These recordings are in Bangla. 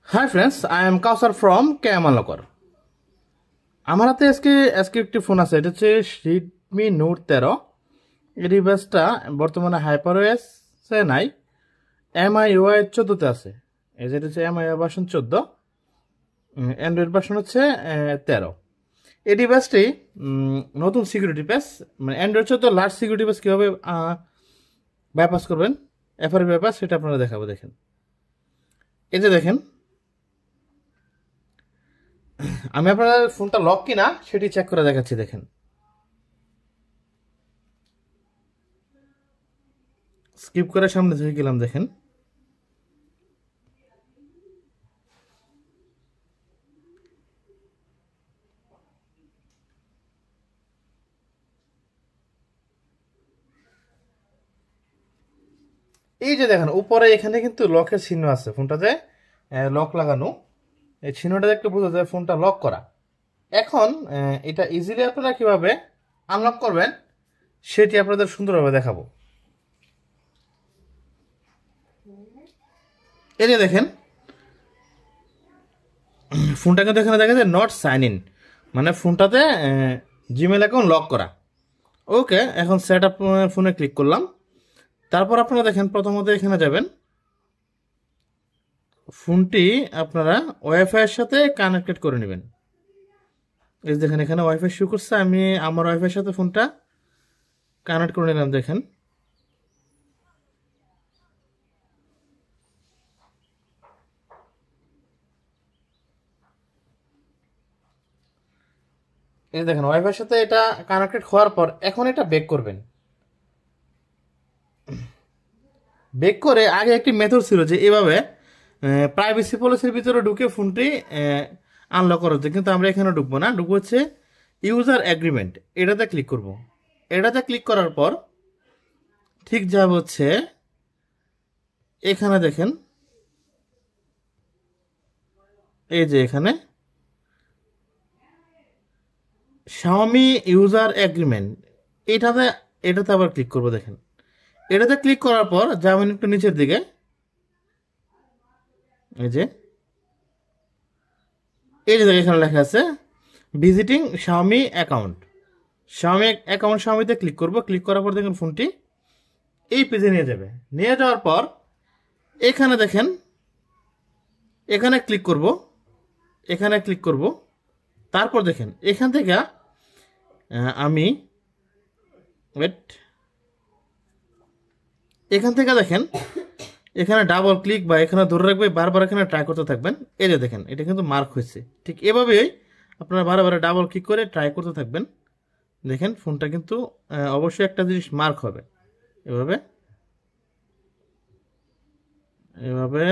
Hi friends, I am Kausar from Kamalakar. আমার হাতে আজকে একটি ফোন আছে, এটা হচ্ছে Redmi Note 13। এই ডিভাইসটা বর্তমানে HyperOS নাই, MIUI 14 তে আছে। এই যে এটা হচ্ছে MIUI ভার্সন 14, অ্যান্ড্রয়েড ভার্সন হচ্ছে 13। এই ডিভাইসটি নতুন সিকিউরিটি প্যাচ, মানে অ্যান্ড্রয়েড 14 লার্জ সিকিউরিটি প্যাচ কীভাবে বাইপাস করবেন, এফআরপি বাইপাস, সেটা আপনারা দেখাবো। দেখেন, এই যে দেখেন, আমি আপনার ফোনটা লক কিনা সেটি চেক করে দেখাচ্ছি। দেখেন, স্কিপ করে সামনে থেকে গেলাম। দেখেন, এই যে দেখেন উপরে এখানে কিন্তু লকের চিহ্ন আছে, ফোনটাতে লক লাগানো। এই চিহ্নটা দেখতে বোঝা যায় ফোনটা লক করা। এখন এটা ইজিলি আপনারা কিভাবে আনলক করবেন সেটি আপনাদের সুন্দরভাবে দেখাবো। এই যে দেখেন, ফোনটা কিন্তু এখানে দেখা যায় নট সাইন ইন, মানে ফোনটাতে জিমেল অ্যাকাউন্ট লক করা। ওকে, এখন সেট আপ ফোনে ক্লিক করলাম। তারপর আপনারা দেখেন, প্রথমত এখানে যাবেন, ফোনটি আপনারা ওয়াইফাইয়ের সাথে কানেক্টেড করে নেবেন। এই দেখেন এখানে ওয়াইফাই শো করছে, আমি আমার ওয়াইফাইয়ের সাথে ফোনটা কানেক্ট করে নিলাম। দেখেন, এই দেখেন ওয়াইফাইয়ের সাথে এটা কানেক্টেড হওয়ার পর এখন এটা বেক করবেন। বেক করে আগে একটি মেথড ছিল যে এভাবে প্রাইভেসি পলিসির ভিতরে ঢুকে ফোনটি আনলক করা হচ্ছে, কিন্তু আমরা এখানে ঢুকবো না। ঢুকবো হচ্ছে ইউজার এগ্রিমেন্ট, এটাতে ক্লিক করব। এটাতে ক্লিক করার পর ঠিক যা হচ্ছে এখানে দেখেন, এই যে এখানে Xiaomi ইউজার এগ্রিমেন্ট, এটাতে আবার ক্লিক করব। দেখেন, এটাতে ক্লিক করার পর যাবেন একটু নিচের দিকে, এই যে এখানে লেখা আছে ভিজিটিং Xiaomi অ্যাকাউন্ট। Xiaomiতে ক্লিক করব। ক্লিক করার পর দেখেন ফোনটি এই পেজে নিয়ে যাবে। নিয়ে যাওয়ার পর এখানে দেখেন, এখানে ক্লিক করব। তারপর দেখেন এখান থেকে আমি দেখেন এখানে ডাবল ক্লিক বা এখানে ধরে রাখবে, বারবার এখানে ট্রাই করতে থাকবেন। এই যে দেখেন এটা কিন্তু মার্ক হয়েছে। ঠিক এভাবেই আপনারা বারবার ডাবল ক্লিক করে ট্রাই করতে থাকবেন। দেখেন ফোনটা কিন্তু অবশ্যই একটা জিনিস মার্ক হবে। এভাবে এভাবে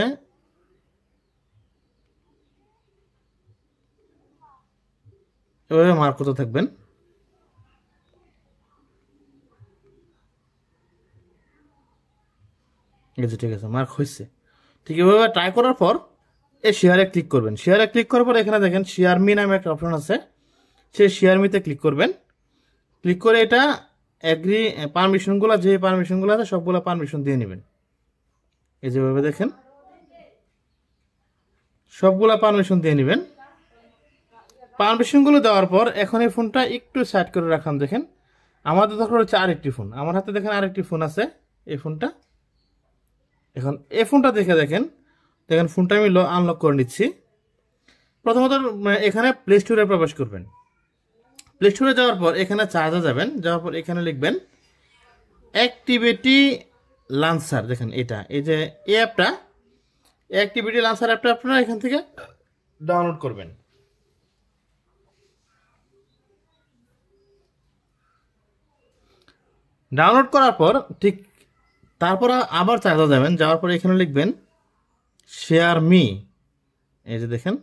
এভাবে মার্ক করতে থাকবেন। ঠিক আছে, মার্ক হয়েছে। ঠিক এভাবে ট্রাই করার পর এই শেয়ারে ক্লিক করবেন। শেয়ারে ক্লিক করার পর এখানে দেখেন শেয়ার মি নামে একটা অপশন আছে, সেই শেয়ার মিতে ক্লিক করবেন। ক্লিক করে এটা অ্যাগ্রি পারমিশনগুলো, যে পারমিশনগুলো আছে সবগুলো পারমিশন দিয়ে নেবেন। এই যেভাবে দেখেন সবগুলা পারমিশন দিয়ে নেবেন। পারমিশনগুলো দেওয়ার পর এখন এই ফোনটা একটু সাইড করে রাখলাম। দেখেন আমাদের দরকার হচ্ছে আরেকটি ফোন, আমার হাতে দেখেন আরেকটি ফোন আছে, এই ফোনটা। এখন এই ফোনটা দেখেন ফোনটা আমি আনলক করে নিচ্ছি। প্রথমত এখানে প্লে স্টোরে প্রবেশ করবেন। প্লে স্টোরে যাওয়ার পর এখানে চার্জে যাবেন, যাওয়ার পর এখানে লিখবেন অ্যাক্টিভিটি লঞ্চার। দেখেন এটা, এই যে এই অ্যাপটা, অ্যাক্টিভিটি লঞ্চার অ্যাপটা আপনারা এখান থেকে ডাউনলোড করবেন। ডাউনলোড করার পর ঠিক তারপর আবার চার্জে যাবেন, যাওয়ার পর এখানে লিখবেন শেয়ার মি। এই যে দেখেন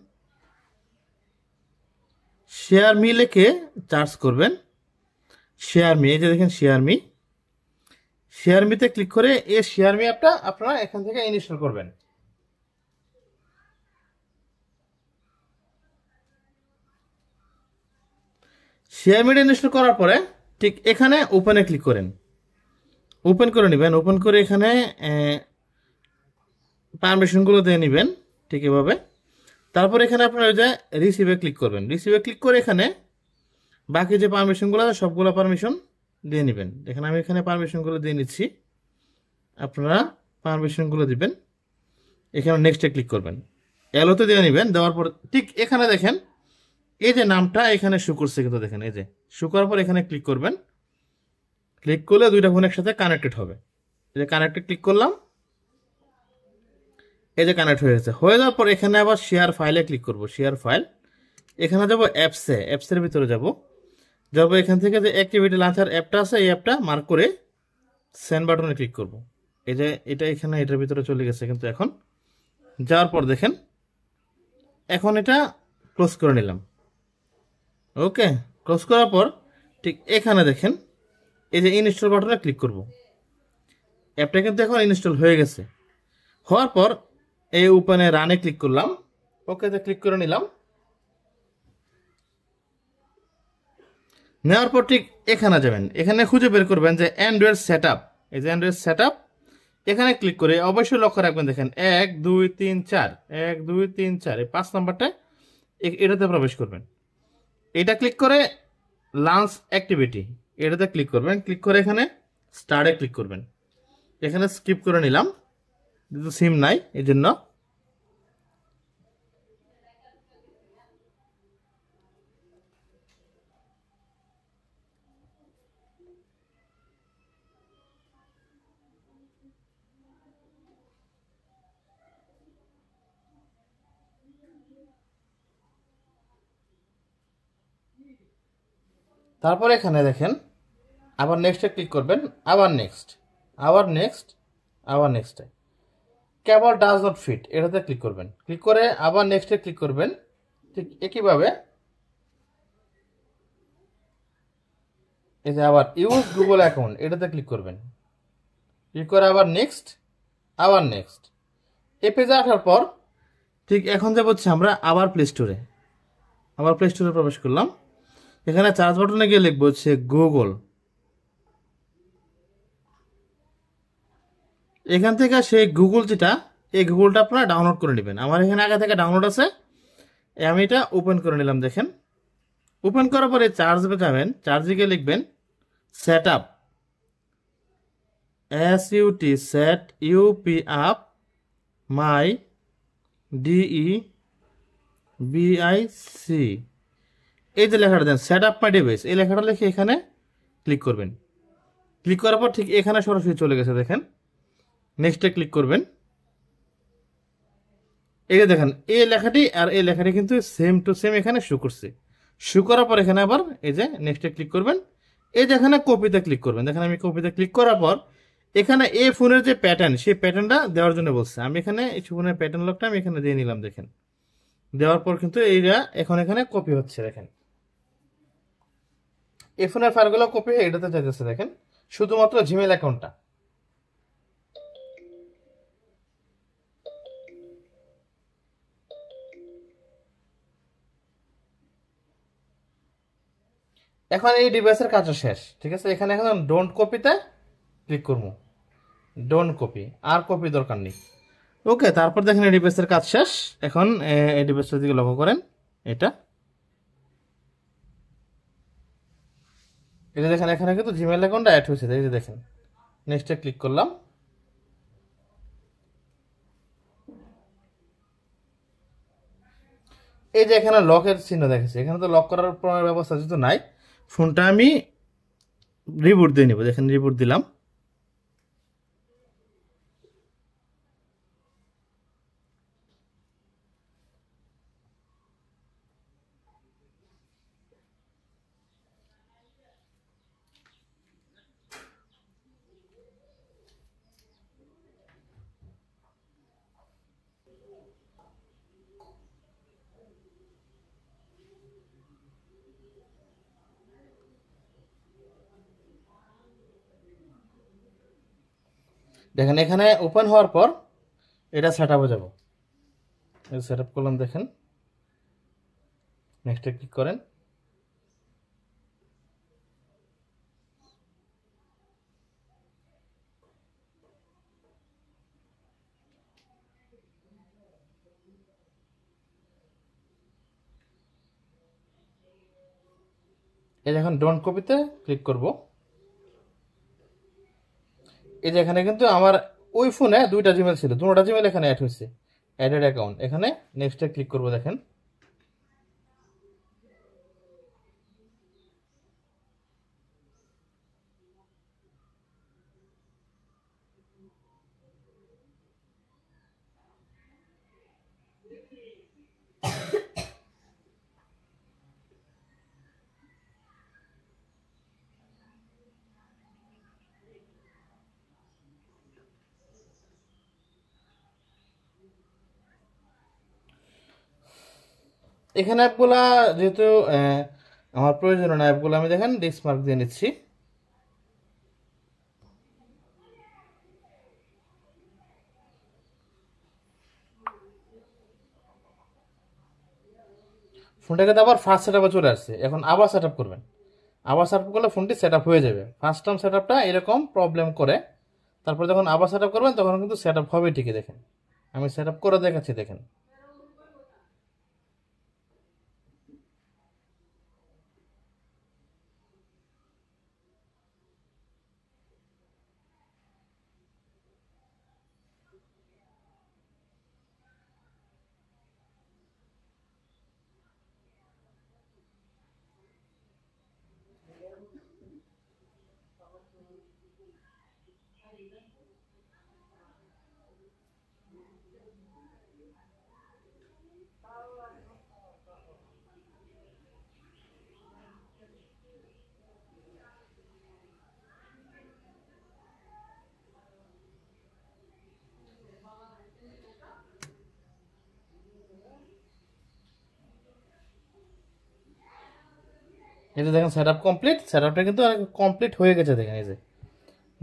শেয়ার মি লিখে চার্জ করবেন। শেয়ার মি, এই যে দেখেন শেয়ার মিতে ক্লিক করে এই শেয়ার মি অ্যাপটা আপনারা এখান থেকে ইনস্টল করবেন। শেয়ার মিটা ইনস্টল করার পরে ঠিক এখানে ওপেনে ক্লিক করেন, ওপেন করে নেবেন। ওপেন করে এখানে পারমিশনগুলো দিয়ে নেবেন ঠিক এভাবে। তারপর এখানে আপনারা ওই যে রিসিভে ক্লিক করবেন, রিসিভে ক্লিক করে এখানে বাকি যে পারমিশনগুলো আছে সবগুলো পারমিশন দিয়ে নেবেন। এখানে আমি এখানে পারমিশনগুলো দিয়ে নিচ্ছি, আপনারা পারমিশনগুলো দিবেন। এখানে নেক্সটে ক্লিক করবেন, এলোতে দিয়ে নেবেন। দেওয়ার পর ঠিক এখানে দেখেন এই যে নামটা এখানে শো করছে, কিন্তু দেখেন এই যে শো করার পর এখানে ক্লিক করবেন। ক্লিক করলে দুইটা ফোন একসাথে কানেক্টেড হবে। এই যে কানেক্টেড ক্লিক করলাম, এই যে কানেক্ট হয়ে গেছে। হয়ে যাওয়ার পর এখানে আবার শেয়ার ফাইলে ক্লিক করব, শেয়ার ফাইল। এখানে যাব অ্যাপসে, অ্যাপসের ভিতরে যাব। এখান থেকে যে অ্যাক্টিভিটি লঞ্চার অ্যাপটা আছে এই অ্যাপটা মার্ক করে সেন্ড বাটনে ক্লিক করব। এই যে এটা এখানে এটার ভিতরে চলে গেছে, কিন্তু এখন যাওয়ার পর দেখেন এখন এটা ক্লোজ করে নিলাম। ওকে, ক্লোজ করার পর ঠিক এখানে দেখেন এই যে ইনস্টল বাটনে ক্লিক করব। অ্যাপটা কিন্তু এখন ইনস্টল হয়ে গেছে। হওয়ার পর এই ওপেনে রানে ক্লিক করলাম, ওকেতে ক্লিক করে নিলাম। নেওয়ার পর ঠিক এখানে যাবেন, এখানে খুঁজে বের করবেন যে অ্যান্ড্রয়েড সেট আপ। এই যে অ্যান্ড্রয়েড সেট আপ, এখানে ক্লিক করে অবশ্যই লক্ষ্য রাখবেন, দেখেন 1 2 3 4 1 2 3 4 এই 5 নাম্বারটা এটাতে প্রবেশ করবেন। এটা ক্লিক করে লঞ্চ অ্যাক্টিভিটি এটাতে ক্লিক করবেন। ক্লিক করে এখানে স্টার্টে ক্লিক করবেন। এখানে স্কিপ করে নিলাম, যেহেতু সিম নাই এই জন্য। তারপর এখানে দেখেন আবার নেক্সটে ক্লিক করবেন, আবার নেক্সট, আবার নেক্সট, আবার নেক্সটে কেবল ডাজ নট ফিট এটাতে ক্লিক করবেন। ক্লিক করে আবার নেক্সটে ক্লিক করবেন। ঠিক একইভাবে এই যে আবার ইউজ গুগল অ্যাকাউন্ট এটাতে ক্লিক করবেন। ক্লিক করে আবার নেক্সট, আবার নেক্সট। এ পেজে আসার পর ঠিক এখন যে হচ্ছে আমরা আবার প্লে স্টোরে, আবার প্লে স্টোরে প্রবেশ করলাম। এখানে চার্জ বাটনে গিয়ে লিখবো হচ্ছে গুগল। এখান থেকে সেই গুগল যেটা, এই গুগলটা আপনারা ডাউনলোড করে নেবেন। আমার এখানে আগে থেকে ডাউনলোড আছে, আমি এটা ওপেন করে নিলাম। দেখেন ওপেন করার পরে চার্জে যাবেন, চার্জে গিয়ে লিখবেন set up, SUT set UP up my DEVIC, এই যে লেখাটা দেন সেট আপ মাই ডিভাইস, এই লেখাটা লিখে এখানে ক্লিক করবেন। ক্লিক করার পর ঠিক এখানে সরাসরি চলে গেছে। দেখেন নেক্সটে ক্লিক করবেন। এই যে দেখেন এই লেখাটি আর এই লেখাটি কিন্তু সেম টু সেম এখানে শো করছে। শো করার পর এখানে আবার এই যে নেক্সটে ক্লিক করবেন। এই যে এখানে কপিতে ক্লিক করবেন। দেখেন আমি কপিতে ক্লিক করার পর এখানে এই ফোনের যে প্যাটার্ন সেই প্যাটার্নটা দেওয়ার জন্য বলছে। আমি এখানে এই ফোনের প্যাটার্ন লকটা আমি এখানে দিয়ে নিলাম। দেখেন দেওয়ার পর কিন্তু এইটা এখন এখানে কপি হচ্ছে। দেখেন এই ফোনের ফাইলগুলো কপি হয়ে এটাতে যাইতেছে। দেখেন শুধুমাত্র জিমেল অ্যাকাউন্টটা। এখন এই ডিভাইসের কাজটা শেষ, ঠিক আছে। এখানে এখন ডোন্ট কপিতে ক্লিক করবো, ডোন্ট কপি, আর কপি দরকার নেই। ওকে, তারপর দেখেন এই ডিভাইসের কাজ শেষ। এখন এই ডিভাইসের দিকে লক্ষ্য করেন, এটা এটা দেখেন এখানে কিন্তু জিমেল অ্যাকাউন্টটা অ্যাড হয়েছে। এই যে দেখেন নেক্সটে ক্লিক করলাম। এই যে এখানে লকের চিহ্ন দেখেছে, এখানে তো লক করার ব্যবস্থা যেহেতু নাই, ফোনটা আমি রিবুট দিয়ে নিব। দেখেন রিবুট দিলাম। দেখেন এখানে ওপেন হওয়ার পর এটা সেট আপে যাবো। সেট আপ করলাম। দেখেন নেক্সটে ক্লিক করেন। এই যে এখন ডোন্ট কপিতে ক্লিক করব। এই যে এখানে কিন্তু আমার ওই ফোনে দুইটা জিমেল ছিল, দুটোটা জিমেল এখানে অ্যাড হয়েছে, অ্যাডেড অ্যাকাউন্ট। এখানে নেক্সটে ক্লিক করব। দেখেন এখানে অ্যাপগুলা যেহেতু আমার প্রয়োজন না, অ্যাপগুলো আমি দেখেন ডিসমার্ক দিয়ে নিচ্ছি। ফোনটাকে তো আবার ফার্স্ট সেট আপে চলে আসছে, এখন আবার সেট আপ করবেন। আবার সেট আপ করলে ফোনটি সেট আপ হয়ে যাবে। ফার্স্ট টাইম সেট আপটা এরকম প্রবলেম করে, তারপর যখন আবার সেট আপ করবেন তখন কিন্তু সেট আপ হবে ঠিকই। দেখেন আমি সেট আপ করে দেখাচ্ছি, দেখেন। এই যে দেখেন সেট আপ কমপ্লিট, সেট আপটা কিন্তু কমপ্লিট হয়ে গেছে। দেখেন এই যে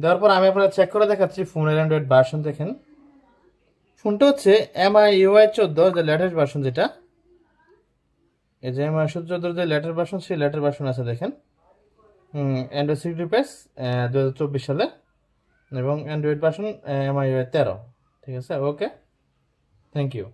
দেওয়ার পর আমি আপনার চেক করে দেখাচ্ছি ফোনের অ্যান্ড্রয়েড ভার্সন। দেখেন ফোনটা হচ্ছে MIUI 14, যে লেটেস্ট ভার্সন যেটা। এই যে MIUI 14 যে লেটেস্ট ভার্সন, সেই লেটেস্ট ভার্সন আছে। দেখেন অ্যান্ড্রয়েড 6 2024 সালে, এবং অ্যান্ড্রয়েড ভার্সন MIUI 13। ঠিক আছে, ওকে, থ্যাংক ইউ।